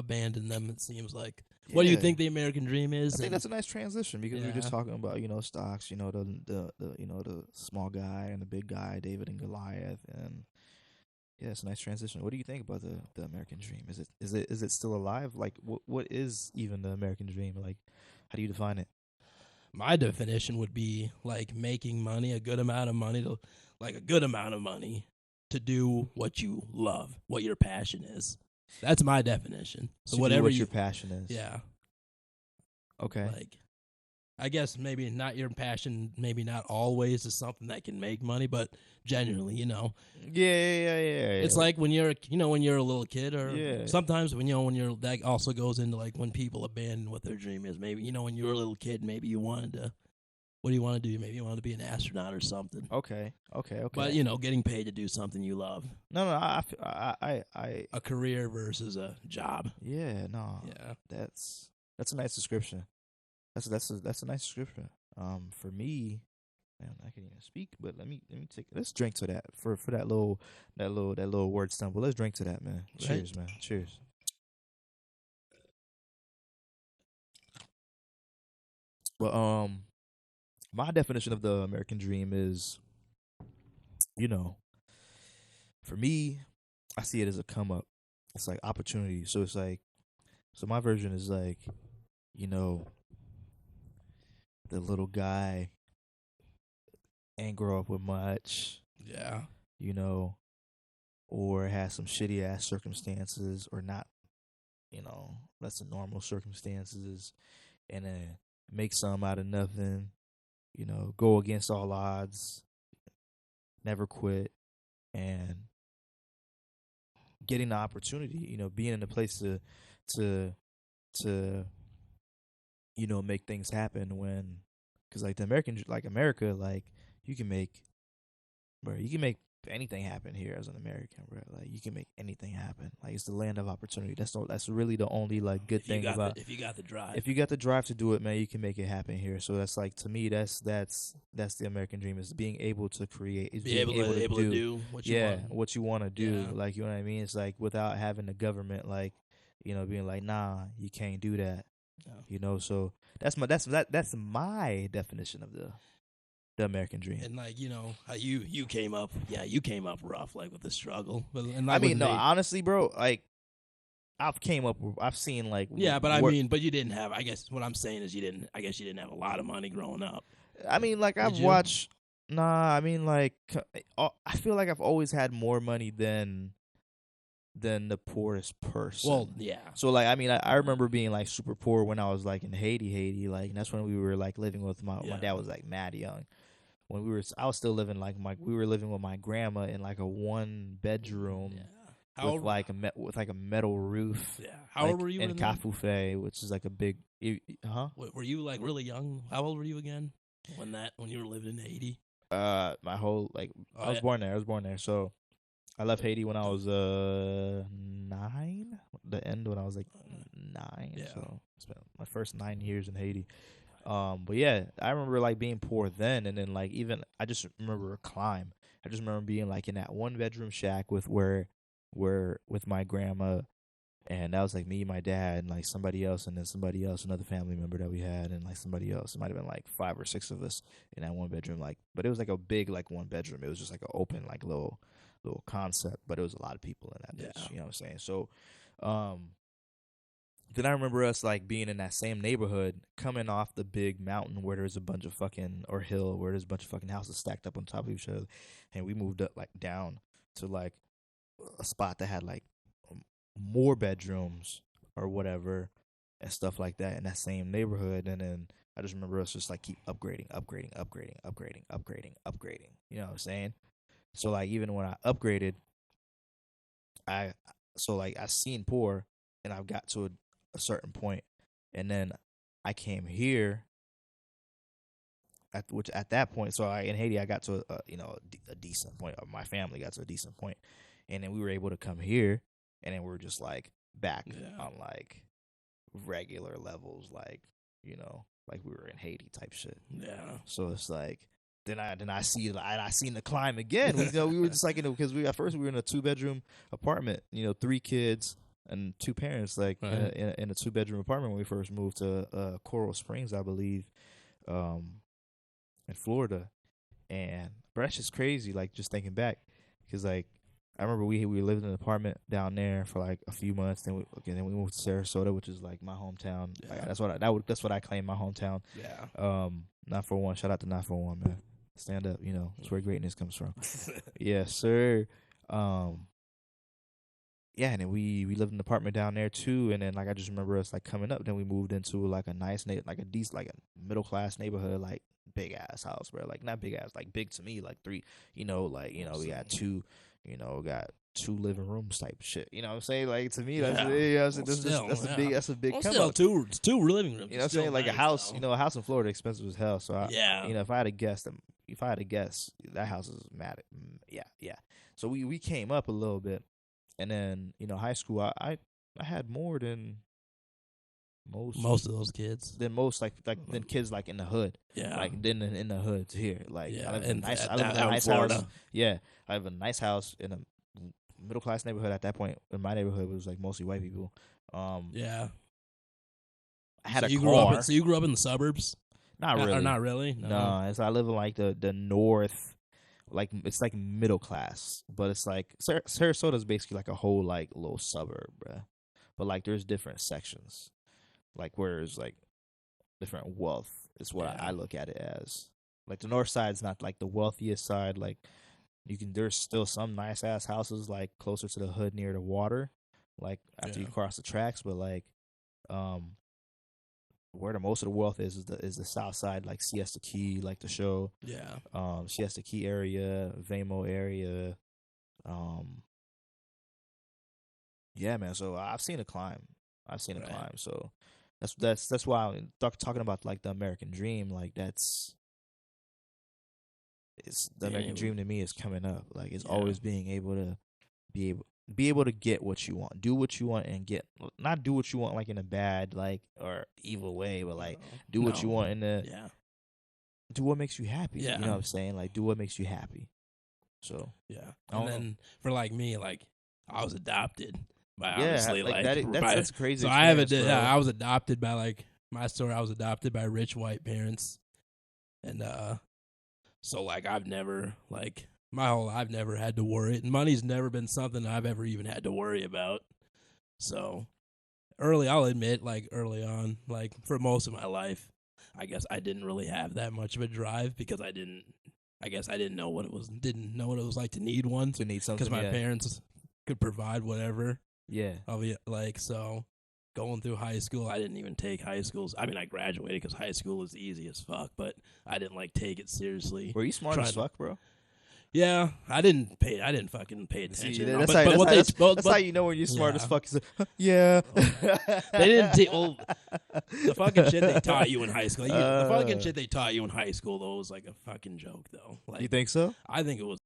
abandon them. It seems like. What do you Yeah. think the American dream is? I think And that's a nice transition because we were just yeah, talking about stocks, the the small guy and the big guy, David and Goliath, and yeah, it's a nice transition. What do you think about the American dream? Is it still alive? Like what is even the American dream? Like how do you define it? my definition would be like making money, a good amount of money to, like a good amount of money to do what you love, what your passion is. That's my definition. So To do whatever what your you, passion is. yeah, Okay. like I guess maybe not your passion, maybe not always is something that can make money, but genuinely, it's Yeah. like when when you're a little kid, or Yeah. sometimes when you're that also goes into like when people abandon what their dream is. Maybe when you were a little kid, maybe you wanted to. What do you want to do? Maybe you wanted to be an astronaut or something. Okay. But getting paid to do something you love, No, I a career versus a job. yeah, no. Yeah, That's a nice description. That's a nice description. For me, man, I can't even speak. But let me take. Let's drink to that for that little word stumble. Let's drink to that, man. right. Cheers, man. Cheers. But my definition of the American dream is, you know, for me, I see it as a come up. It's like opportunity. So it's like, so my version is like, you know, the little guy ain't grow up with much, Yeah, you know, or has some shitty ass circumstances, or not, less than normal circumstances, and then make some out of nothing, go against all odds, never quit, and getting the opportunity, being in a place to to make things happen when, because like America, like you can make, bro, you can make anything happen here as an American, bro. Like you can make anything happen. Like it's the land of opportunity. That's really the only like good thing about. if you got the drive. If you got the drive to do it, man, you can make it happen here. So that's like, to me, that's the American dream, is being able to create, is Be being able to do what you yeah, want. what you want to do. Yeah. Like, you know what I mean? It's like without having the government like, being like, nah, you can't do that. Yeah. So that's my definition of the American dream. And like how you came up, you came up rough, like with the struggle, but and I like with mean, no, me, honestly, bro, like I've seen like yeah. But I mean, but you didn't have. I guess what I'm saying is you didn't. I guess you didn't have a lot of money growing up. I mean, like Did I've you? watched. Nah, I mean, like I feel like I've always had more money than the poorest person. Well, yeah. So like, I mean, I remember being like super poor when I was like in Haiti, like, and that's when we were like living with my dad was like mad young. When I was still living like we were living with my grandma in like a 1 bedroom. Yeah. With like a metal roof. Yeah. How like, old were you in in Cafufe, which is like a big, huh? Were you like really young? How old were you again when you were living in Haiti? My whole like I was born there. I was born there. So I left Haiti when I was 9. The end when I was like 9. Yeah. So I spent my first 9 years in Haiti. But yeah, I remember like being poor then, and then like even I just remember a climb. I just remember being like in that 1 bedroom shack with with my grandma, and that was like me, my dad, and like somebody else, and then somebody else, another family member that we had, and like somebody else. It might have been like 5 or 6 of us in that 1 bedroom, like, but it was like a big like 1 bedroom. It was just like an open like little concept, but it was a lot of people in that bitch. Yeah. You know what I'm saying? So, then I remember us like being in that same neighborhood, coming off the big mountain where there's a bunch of fucking, or hill where there's a bunch of fucking houses stacked up on top of each other, and we moved up like down to like a spot that had like more bedrooms or whatever and stuff like that in that same neighborhood. And then I just remember us just like keep upgrading. You know what I'm saying? So like even when I upgraded, I I seen poor, and I've got to a certain point, and then I came here at that point. So in Haiti I got to a decent point. Or my family got to a decent point, and then we were able to come here, and then we're just like back on like regular levels, like like we were in Haiti type shit. Yeah. So it's like then I seen the climb again. We were just like because we at first we were in a 2-bedroom apartment, 3 kids, and two parents, like Right. in a 2-bedroom apartment when we first moved to Coral Springs, I believe, in Florida. And bro, that's just crazy. Like just thinking back, because like I remember we lived in an apartment down there for like a few months. Then we moved to Sarasota, which is like my hometown. Like, Yeah. that's what I claim my hometown. Yeah. 941. Shout out to 941, man. Stand up. You know, that's where greatness comes from. Yes, sir. Yeah, and then we lived in an apartment down there too. And then like I just remember us like coming up. Then we moved into like a nice like a decent, like a middle class neighborhood, like big ass house, bro. Like not big ass, like big to me, like three. Like we got two. Got 2 living rooms type shit. You know what I'm saying? Like to me, that's that's a big come still up. two living rooms. You know what I'm saying? Like nice, a house, though. a house in Florida expensive as hell. So Yeah. if I had to guess, that house is mad. Yeah. So we came up a little bit, and then high school, I had more than most of those kids. than most than kids like in the hood. Yeah. Like then in the hoods here. Like Yeah. I live in And I live in a out in nice Florida. house. Yeah, I have a nice house in a middle class neighborhood. At that point, in my neighborhood, it was like mostly white people. Yeah. I had so a you car. So you grew up in the suburbs? Not really. Or not really? No, I live in like the north, like it's like middle class, but it's like Sarasota is basically like a whole like little suburb, bruh. But like there's different sections, like where there's like different wealth is what Yeah. I look at it as. Like the north side's not like the wealthiest side. Like there's still some nice ass houses like closer to the hood near the water, like after you cross the tracks. But like, where the most of the wealth is the south side, like Siesta Key, like the show. Yeah. Siesta Key area, Vamo area. Yeah, man. So I've seen a climb. So that's why I'm talking about like the American dream. Like it's the American dream to me is coming up. Like it's always being able to be able to get what you want, do what you want, and not do what you want like in a bad like or evil way, but like do what you want do what makes you happy. Yeah. You know what I'm saying? Like do what makes you happy. So yeah, and then for like me, like I was adopted by obviously that's crazy. So I was adopted by like my story. I was adopted by rich white parents, and so like I've never like. I've never had to worry. Money's never been something I've ever even had to worry about. So I'll admit, like early on, like for most of my life, I guess I didn't really have that much of a drive because I guess I didn't know what it was like to need one. To need something. Because my parents could provide whatever. Yeah. Like, so going through high school, I didn't even take high schools. I mean, I graduated because high school is easy as fuck, but I didn't like take it seriously. Were you smart as fuck, bro? Yeah, I didn't fucking pay attention. See, that's how you know when you're smart as fuck. Yeah. They didn't the fucking shit they taught you in high school. The fucking shit they taught you in high school, though, was like a fucking joke, though. Like, you think so? I think it was.